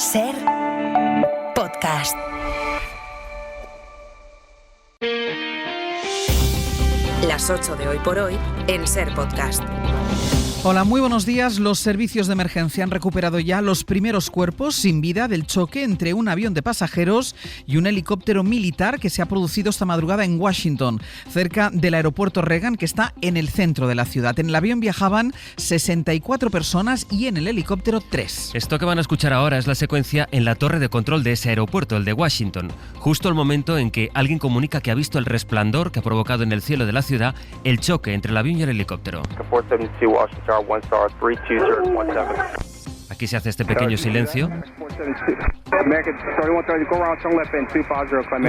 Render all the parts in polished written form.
Ser podcast. Las 8 de hoy por hoy en Ser Podcast. Hola, muy buenos días. Los servicios de emergencia han recuperado ya los primeros cuerpos sin vida del choque entre un avión de pasajeros y un helicóptero militar que se ha producido esta madrugada en Washington, cerca del aeropuerto Reagan, que está en el centro de la ciudad. En el avión viajaban 64 personas y en el helicóptero 3. Esto que van a escuchar ahora es la secuencia en la torre de control de ese aeropuerto, el de Washington, justo el momento en que alguien comunica que ha visto el resplandor que ha provocado en el cielo de la ciudad el choque entre el avión y el helicóptero. Aquí se hace este pequeño silencio.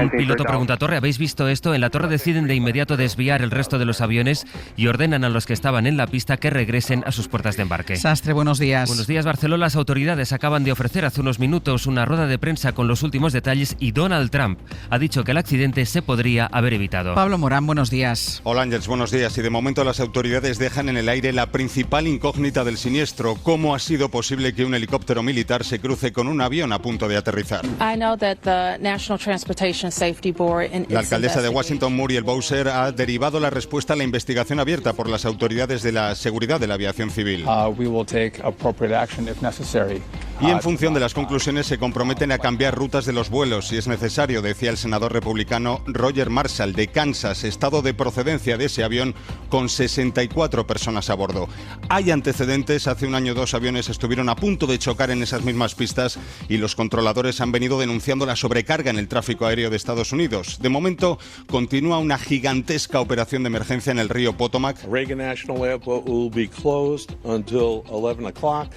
Un piloto pregunta a torre: ¿habéis visto esto? En la torre deciden de inmediato desviar el resto de los aviones y ordenan a los que estaban en la pista que regresen a sus puertas de embarque. Sastre, buenos días. Buenos días, Barcelona. Las autoridades acaban de ofrecer hace unos minutos una rueda de prensa con los últimos detalles y Donald Trump ha dicho que el accidente se podría haber evitado. Pablo Morán, buenos días. Hola Ángels, buenos días. Y de momento las autoridades dejan en el aire la principal incógnita del siniestro: ¿cómo ha sido posible que un helicóptero militar se cruce con un avión a punto de aterrizar? La alcaldesa de Washington, Muriel Bowser, ha derivado la respuesta a la investigación abierta por las autoridades de la seguridad de la aviación civil. Y en función de las conclusiones se comprometen a cambiar rutas de los vuelos si es necesario, decía el senador republicano Roger Marshall de Kansas, estado de procedencia de ese avión con 64 personas a bordo. Hay antecedentes: hace un año 2 aviones estuvieron a punto de chocar en esas mismas pistas y los controladores han venido denunciando la sobrecarga en el tráfico aéreo de Estados Unidos. De momento continúa una gigantesca operación de emergencia en el río Potomac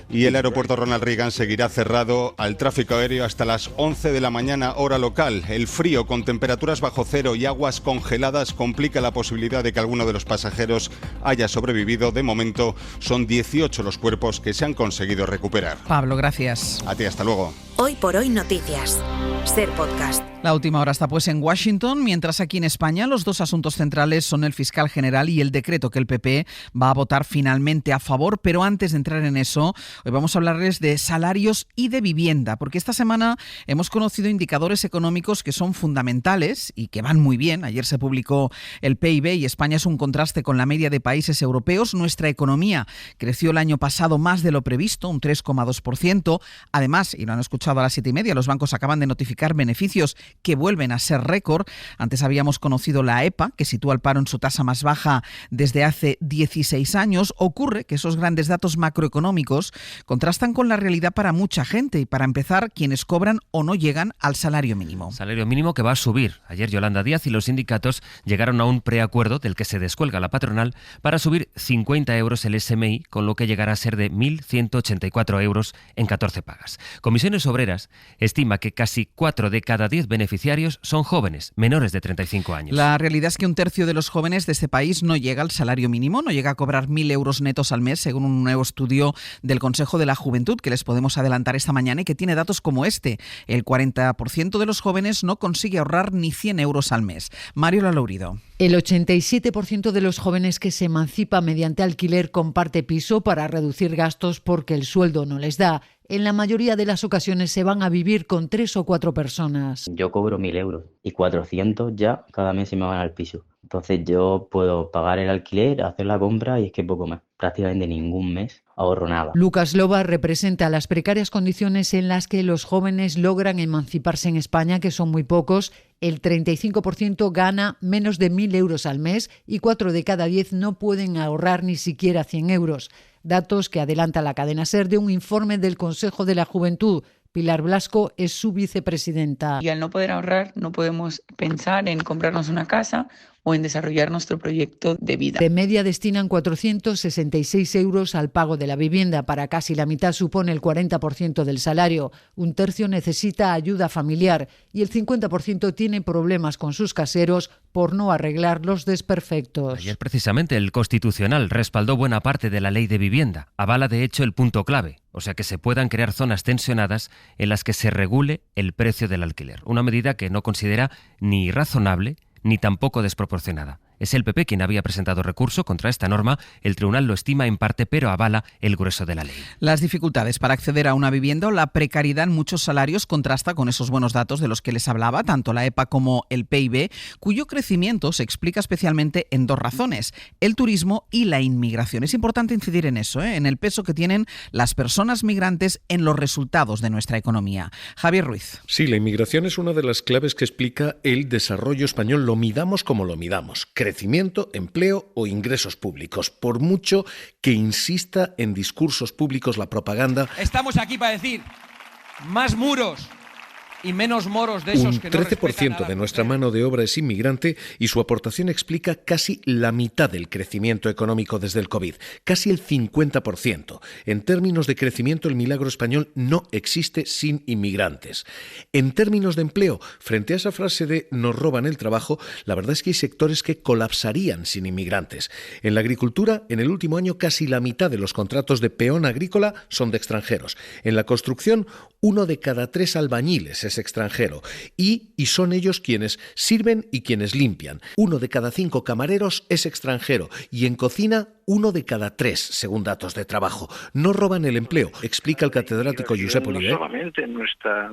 y el aeropuerto Ronald Reagan seguirá cerrado al tráfico aéreo hasta las 11 de la mañana hora local. El frío con temperaturas bajo cero y aguas congeladas complica la posibilidad de que alguno de los pasajeros haya sobrevivido. De momento son 18 los cuerpos que se han conseguido recuperar. Pablo, gracias. A ti, hasta luego. Hoy por hoy noticias. Ser Podcast. La última hora está pues en Washington, mientras aquí en España los dos asuntos centrales son el fiscal general y el decreto que el PP va a votar finalmente a favor. Pero antes de entrar en eso, hoy vamos a hablarles de salarios y de vivienda, porque esta semana hemos conocido indicadores económicos que son fundamentales y que van muy bien. Ayer se publicó el PIB y España es un contraste con la media de países europeos. Nuestra economía creció el año pasado más de lo previsto, un 3,2%. Además, y lo han escuchado a las 7:30, los bancos acaban de notificar beneficios que vuelven a ser récord. Antes habíamos conocido la EPA, que sitúa el paro en su tasa más baja desde hace 16 años. Ocurre que esos grandes datos macroeconómicos contrastan con la realidad para mucha gente y, para empezar, quienes cobran o no llegan al salario mínimo. Salario mínimo que va a subir. Ayer Yolanda Díaz y los sindicatos llegaron a un preacuerdo del que se descuelga la patronal para subir 50 euros el SMI, con lo que llegará a ser de 1.184 euros en 14 pagas. Comisiones Obreras estima que casi 4 de cada 10 beneficiarios son jóvenes, menores de 35 años. La realidad es que un tercio de los jóvenes de este país no llega al salario mínimo, no llega a cobrar 1.000 euros netos al mes, según un nuevo estudio del Consejo de la Juventud que les podemos adelantar esta mañana y que tiene datos como este. El 40% de los jóvenes no consigue ahorrar ni 100 euros al mes. Mario Lalourido. El 87% de los jóvenes que se emancipa mediante alquiler comparte piso para reducir gastos porque el sueldo no les da. En la mayoría de las ocasiones se van a vivir con 3 o 4 personas. Yo cobro 1.000 euros y 400 ya cada mes se me van al piso. Entonces yo puedo pagar el alquiler, hacer la compra y es que poco más. Prácticamente ningún mes ahorro nada. Lucas Loba representa las precarias condiciones en las que los jóvenes logran emanciparse en España, que son muy pocos. El 35% gana menos de 1.000 euros al mes y 4 de cada 10 no pueden ahorrar ni siquiera 100 euros. Datos que adelanta la cadena SER de un informe del Consejo de la Juventud. Pilar Blasco es su vicepresidenta. Y al no poder ahorrar, no podemos pensar en comprarnos una casa o en desarrollar nuestro proyecto de vida. De media destinan 466 euros al pago de la vivienda. Para casi la mitad supone el 40% del salario. Un tercio necesita ayuda familiar y el 50% tiene problemas con sus caseros por no arreglar los desperfectos. Ayer precisamente el Constitucional respaldó buena parte de la ley de vivienda. Avala de hecho el punto clave, o sea que se puedan crear zonas tensionadas en las que se regule el precio del alquiler. Una medida que no considera ni razonable ni tampoco desproporcionada. Es el PP quien había presentado recurso contra esta norma. El tribunal lo estima en parte, pero avala el grueso de la ley. Las dificultades para acceder a una vivienda o la precariedad en muchos salarios contrasta con esos buenos datos de los que les hablaba, tanto la EPA como el PIB, cuyo crecimiento se explica especialmente en dos razones: el turismo y la inmigración. Es importante incidir en eso, en el peso que tienen las personas migrantes en los resultados de nuestra economía. Javier Ruiz. Sí, la inmigración es una de las claves que explica el desarrollo español, lo midamos como lo midamos: crecimiento, empleo o ingresos públicos. Por mucho que insista en discursos públicos la propaganda... Estamos aquí para decir más muros y menos moros de esos que no respetan nada. Un 13% de nuestra mano de obra es inmigrante y su aportación explica casi la mitad del crecimiento económico desde el COVID, casi el 50%. En términos de crecimiento, el milagro español no existe sin inmigrantes. En términos de empleo, frente a esa frase de nos roban el trabajo, la verdad es que hay sectores que colapsarían sin inmigrantes. En la agricultura, en el último año, casi la mitad de los contratos de peón agrícola son de extranjeros. En la construcción, 1 de cada 3 albañiles es extranjero y son ellos quienes sirven y quienes limpian. 1 de cada 5 camareros es extranjero y en cocina 1 de cada 3, según datos de trabajo. No roban el empleo, explica el catedrático Josep Oliver. No solamente no está,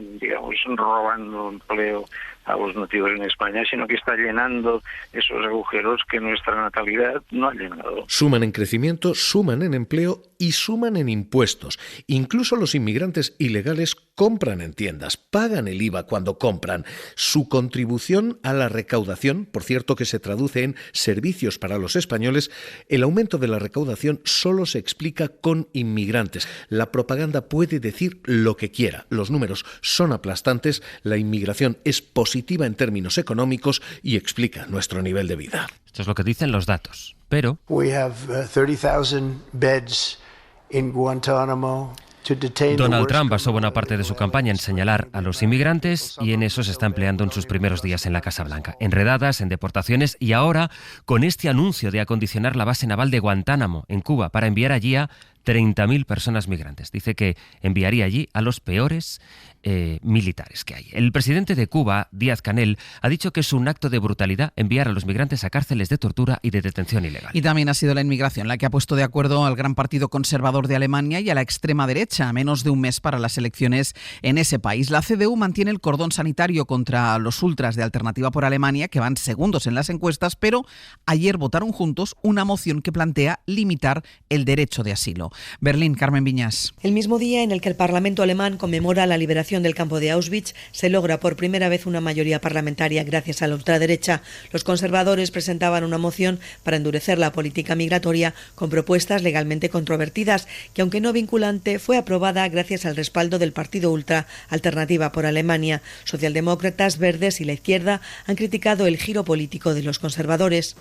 robando empleo a los nativos en España, sino que está llenando esos agujeros que nuestra natalidad no ha llenado. Suman en crecimiento, suman en empleo y suman en impuestos. Incluso los inmigrantes ilegales compran en tiendas, pagan el IVA cuando compran. Su contribución a la recaudación, por cierto que se traduce en servicios para los españoles, el aumento de la recaudación solo se explica con inmigrantes. La propaganda puede decir lo que quiera. Los números son aplastantes, la inmigración es positiva en términos económicos y explica nuestro nivel de vida. Esto es lo que dicen los datos, pero... We have 30,000 beds in Guantánamo. Donald Trump basó buena parte de su campaña en señalar a los inmigrantes y en eso se está empleando en sus primeros días en la Casa Blanca. En redadas, en deportaciones y ahora con este anuncio de acondicionar la base naval de Guantánamo en Cuba para enviar allí a 30.000 personas migrantes. Dice que enviaría allí a los peores militares que hay. El presidente de Cuba, Díaz-Canel, ha dicho que es un acto de brutalidad enviar a los migrantes a cárceles de tortura y de detención ilegal. Y también ha sido la inmigración la que ha puesto de acuerdo al gran partido conservador de Alemania y a la extrema derecha a menos de un mes para las elecciones en ese país. La CDU mantiene el cordón sanitario contra los ultras de Alternativa por Alemania, que van segundos en las encuestas, pero ayer votaron juntos una moción que plantea limitar el derecho de asilo. Berlín, Carmen Viñas. El mismo día en el que el Parlamento alemán conmemora la liberación del campo de Auschwitz, se logra por primera vez una mayoría parlamentaria gracias a la ultraderecha. Los conservadores presentaban una moción para endurecer la política migratoria con propuestas legalmente controvertidas, que aunque no vinculante, fue aprobada gracias al respaldo del partido ultra Alternativa por Alemania. Socialdemócratas, verdes y la izquierda han criticado el giro político de los conservadores.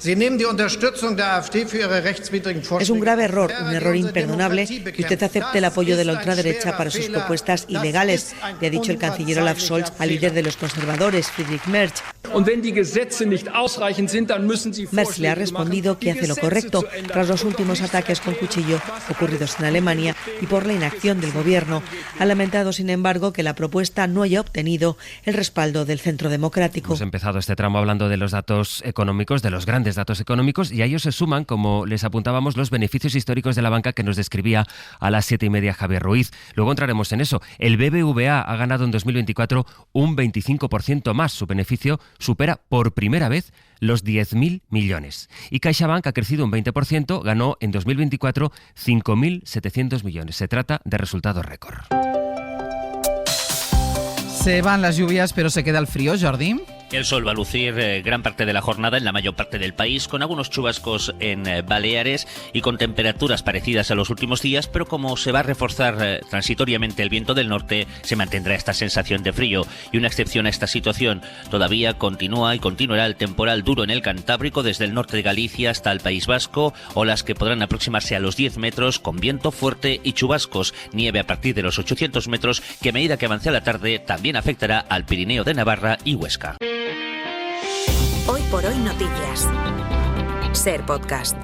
Es un grave error, un error imperdonable, que usted acepte el apoyo de la ultraderecha para sus propuestas ilegales, le ha dicho el canciller Olaf Scholz al líder de los conservadores, Friedrich Merz. Merz le ha respondido que hace lo correcto tras los últimos ataques con cuchillo ocurridos en Alemania y por la inacción del gobierno. Ha lamentado, sin embargo, que la propuesta no haya obtenido el respaldo del Centro Democrático. Hemos empezado este tramo hablando de los datos económicos, de los grandes datos económicos, y a ellos se suman, como les apuntábamos, los beneficios históricos de la banca que nos describía a las 7:30 Javier Ruiz. Luego entraremos en eso. El BBVA ha ganado en 2024 un 25% más. Su beneficio supera por primera vez los 10.000 millones. Y CaixaBank ha crecido un 20%, ganó en 2024 5.700 millones. Se trata de resultados récord. Se van las lluvias, pero se queda el frío, Jordi. El sol va a lucir gran parte de la jornada en la mayor parte del país, con algunos chubascos en Baleares y con temperaturas parecidas a los últimos días, pero como se va a reforzar transitoriamente el viento del norte, se mantendrá esta sensación de frío. Y una excepción a esta situación, todavía continúa y continuará el temporal duro en el Cantábrico, desde el norte de Galicia hasta el País Vasco, olas que podrán aproximarse a los 10 metros, con viento fuerte y chubascos, nieve a partir de los 800 metros, que a medida que avance la tarde también afectará al Pirineo de Navarra y Huesca. Hoy por hoy noticias. Ser Podcast.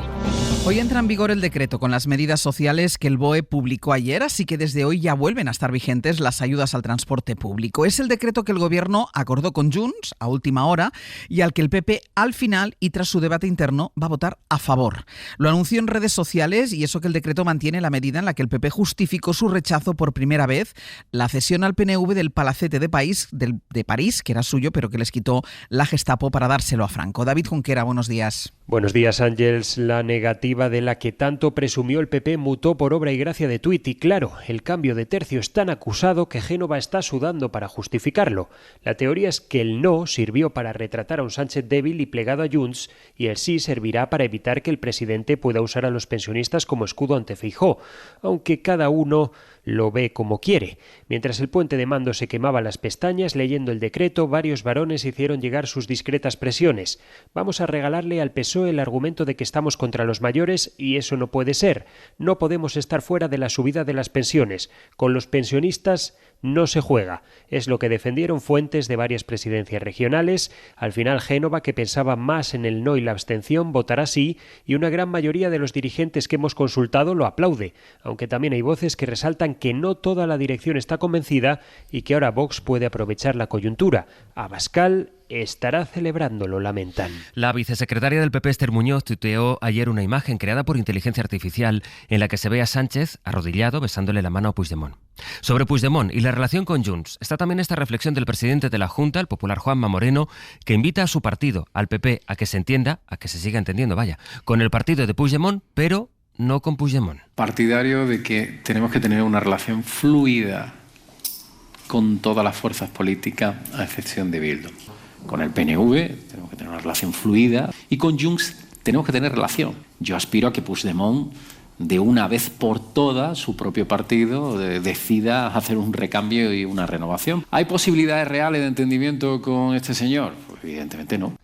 Hoy entra en vigor el decreto con las medidas sociales que el BOE publicó ayer, así que desde hoy ya vuelven a estar vigentes las ayudas al transporte público. Es el decreto que el Gobierno acordó con Junts a última hora y al que el PP al final y tras su debate interno va a votar a favor. Lo anunció en redes sociales y eso que el decreto mantiene la medida en la que el PP justificó su rechazo por primera vez, la cesión al PNV del palacete de París, que era suyo, pero que les quitó la Gestapo para dárselo a Franco. David Junquera, buenos días. Buenos días, Ángels. La negativa de la que tanto presumió el PP mutó por obra y gracia de tuit y claro, el cambio de tercio es tan acusado que Génova está sudando para justificarlo. La teoría es que el no sirvió para retratar a un Sánchez débil y plegado a Junts y el sí servirá para evitar que el presidente pueda usar a los pensionistas como escudo ante Feijóo, aunque cada uno lo ve como quiere. Mientras el puente de mando se quemaba las pestañas leyendo el decreto, varios varones hicieron llegar sus discretas presiones. Vamos a regalarle al PSOE el argumento de que estamos contra los mayores y eso no puede ser. No podemos estar fuera de la subida de las pensiones. Con los pensionistas no se juega. Es lo que defendieron fuentes de varias presidencias regionales. Al final Génova, que pensaba más en el no y la abstención, votará sí y una gran mayoría de los dirigentes que hemos consultado lo aplaude, aunque también hay voces que resaltan que no toda la dirección está convencida y que ahora Vox puede aprovechar la coyuntura. Abascal estará celebrándolo, lamentan. La vicesecretaria del PP, Esther Muñoz, tuiteó ayer una imagen creada por inteligencia artificial en la que se ve a Sánchez arrodillado besándole la mano a Puigdemont. Sobre Puigdemont y la relación con Junts está también esta reflexión del presidente de la Junta, el popular Juanma Moreno, que invita a su partido, al PP, a que se entienda, a que se siga entendiendo, con el partido de Puigdemont, pero no con Puigdemont. Partidario de que tenemos que tener una relación fluida con todas las fuerzas políticas, a excepción de Bildu. Con el PNV tenemos que tener una relación fluida y con Junts tenemos que tener relación. Yo aspiro a que Puigdemont, de una vez por todas, su propio partido decida hacer un recambio y una renovación. ¿Hay posibilidades reales de entendimiento con este señor? Pues evidentemente no.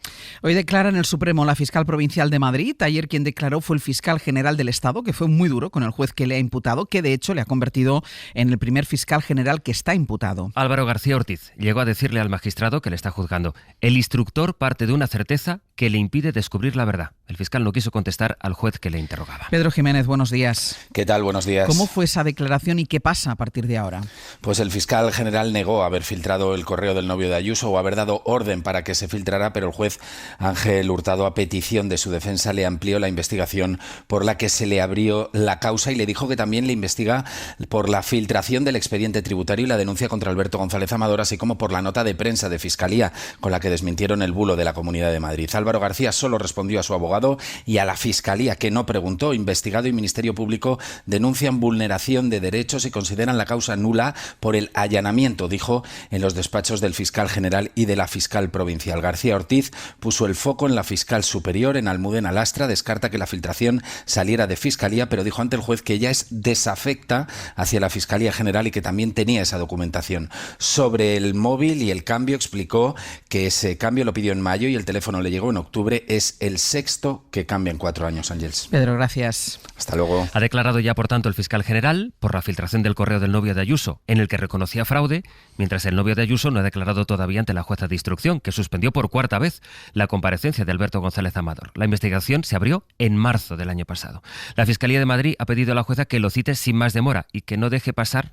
Hoy declara en el Supremo la fiscal provincial de Madrid. Ayer quien declaró fue el fiscal general del Estado, que fue muy duro con el juez que le ha imputado, que de hecho le ha convertido en el primer fiscal general que está imputado. Álvaro García Ortiz llegó a decirle al magistrado que le está juzgando: el instructor parte de una certeza que le impide descubrir la verdad. El fiscal no quiso contestar al juez que le interrogaba. Pedro Jiménez, buenos días. ¿Qué tal? Buenos días. ¿Cómo fue esa declaración y qué pasa a partir de ahora? Pues el fiscal general negó haber filtrado el correo del novio de Ayuso o haber dado orden para que se filtrara, pero el juez Ángel Hurtado, a petición de su defensa, le amplió la investigación por la que se le abrió la causa y le dijo que también le investiga por la filtración del expediente tributario y la denuncia contra Alberto González Amador, así como por la nota de prensa de Fiscalía con la que desmintieron el bulo de la Comunidad de Madrid. Álvaro García solo respondió a su abogado y a la Fiscalía, que no preguntó. Investigado y Ministerio Público denuncian vulneración de derechos y consideran la causa nula por el allanamiento, dijo en los despachos del fiscal general y de la fiscal provincial. García Ortiz puso el foco en la fiscal superior, en Almudena Lastra. Descarta que la filtración saliera de Fiscalía, pero dijo ante el juez que ella es desafecta hacia la Fiscalía General y que también tenía esa documentación. Sobre el móvil y el cambio, explicó que ese cambio lo pidió en mayo y el teléfono le llegó en octubre. Es el sexto que cambia en 4 años, Ángels. Pedro, gracias. Hasta luego. Ha declarado ya, por tanto, el fiscal general por la filtración del correo del novio de Ayuso, en el que reconocía fraude, mientras el novio de Ayuso no ha declarado todavía ante la jueza de instrucción, que suspendió por 4ª vez la comparecencia de Alberto González Amador. La investigación se abrió en marzo del año pasado. La Fiscalía de Madrid ha pedido a la jueza que lo cite sin más demora y que no deje pasar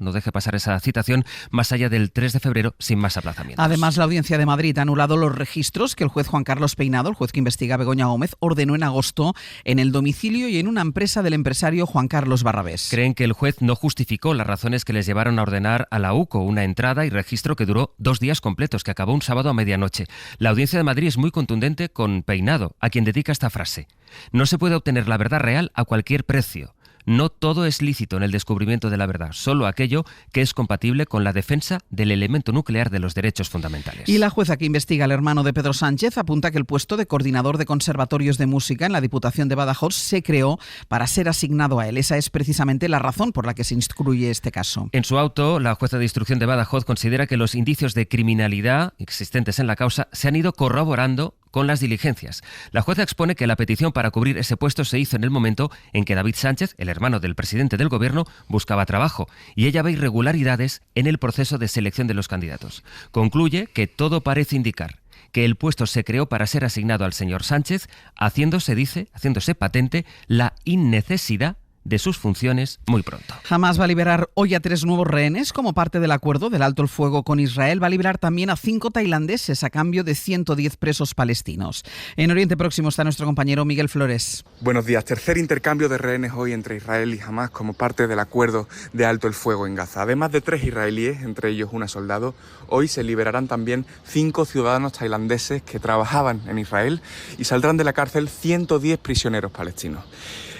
esa citación más allá del 3 de febrero sin más aplazamientos. Además, la Audiencia de Madrid ha anulado los registros que el juez Juan Carlos Peinado, el juez que investiga a Begoña Gómez, ordenó en agosto en el domicilio y en una empresa del empresario Juan Carlos Barrabés. Creen que el juez no justificó las razones que les llevaron a ordenar a la UCO una entrada y registro que duró 2 días completos, que acabó un sábado a medianoche. La Audiencia de Madrid es muy contundente con Peinado, a quien dedica esta frase: no se puede obtener la verdad real a cualquier precio. No todo es lícito en el descubrimiento de la verdad, solo aquello que es compatible con la defensa del elemento nuclear de los derechos fundamentales. Y la jueza que investiga al hermano de Pedro Sánchez apunta que el puesto de coordinador de conservatorios de música en la Diputación de Badajoz se creó para ser asignado a él. Esa es precisamente la razón por la que se instruye este caso. En su auto, la jueza de instrucción de Badajoz considera que los indicios de criminalidad existentes en la causa se han ido corroborando con las diligencias. La jueza expone que la petición para cubrir ese puesto se hizo en el momento en que David Sánchez, el hermano del presidente del gobierno, buscaba trabajo y ella ve irregularidades en el proceso de selección de los candidatos. Concluye que todo parece indicar que el puesto se creó para ser asignado al señor Sánchez, haciéndose patente la innecesidad de sus funciones muy pronto. Hamas va a liberar hoy a 3 nuevos rehenes como parte del acuerdo del alto el fuego con Israel. Va a liberar también a 5 tailandeses a cambio de 110 presos palestinos. En Oriente Próximo está nuestro compañero Miguel Flores. Buenos días. Tercer intercambio de rehenes hoy entre Israel y Hamas como parte del acuerdo de alto el fuego en Gaza. Además de 3 israelíes, entre ellos una soldado, hoy se liberarán también 5 ciudadanos tailandeses que trabajaban en Israel y saldrán de la cárcel 110 prisioneros palestinos.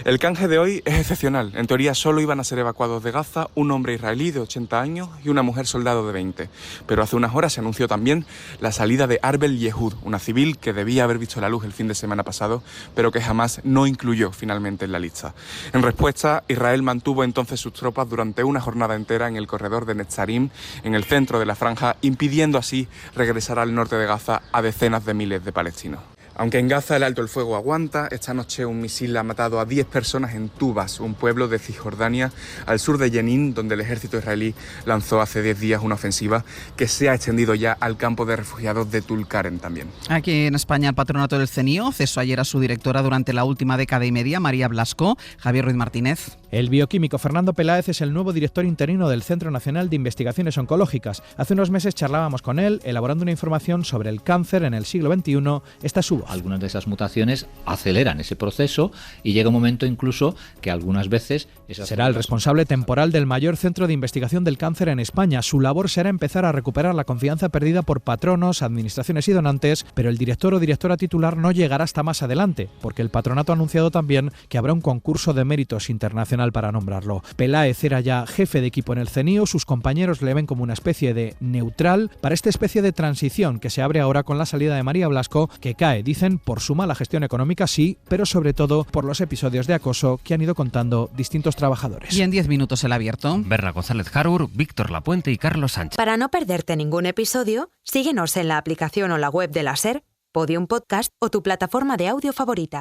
El canje de hoy es excepcional. En teoría solo iban a ser evacuados de Gaza un hombre israelí de 80 años y una mujer soldado de 20. Pero hace unas horas se anunció también la salida de Arbel Yehud, una civil que debía haber visto la luz el fin de semana pasado, pero que jamás no incluyó finalmente en la lista. En respuesta, Israel mantuvo entonces sus tropas durante una jornada entera en el corredor de Netzarim, en el centro de la franja, impidiendo así regresar al norte de Gaza a decenas de miles de palestinos. Aunque en Gaza el alto el fuego aguanta, esta noche un misil ha matado a 10 personas en Tubas, un pueblo de Cisjordania, al sur de Jenin, donde el ejército israelí lanzó hace 10 días una ofensiva que se ha extendido ya al campo de refugiados de Tulkarem también. Aquí en España, el patronato del CENIO cesó ayer a su directora durante la última década y media, María Blasco. Javier Ruiz Martínez. El bioquímico Fernando Peláez es el nuevo director interino del Centro Nacional de Investigaciones Oncológicas. Hace unos meses charlábamos con él, elaborando una información sobre el cáncer en el siglo XXI. Esta es su voz. Algunas de esas mutaciones aceleran ese proceso y llega un momento incluso que algunas veces... Será el responsable temporal del mayor centro de investigación del cáncer en España. Su labor será empezar a recuperar la confianza perdida por patronos, administraciones y donantes, pero el director o directora titular no llegará hasta más adelante, porque el patronato ha anunciado también que habrá un concurso de méritos internacional para nombrarlo. Peláez era ya jefe de equipo en el CENIO, sus compañeros le ven como una especie de neutral para esta especie de transición que se abre ahora con la salida de María Blasco, que cae, dicen, por su mala gestión económica, sí, pero sobre todo por los episodios de acoso que han ido contando distintos trabajadores. Y en 10 minutos el abierto. Berna González Harbour, Víctor Lapuente y Carlos Sánchez. Para no perderte ningún episodio, síguenos en la aplicación o la web de la SER, Podium Podcast o tu plataforma de audio favorita.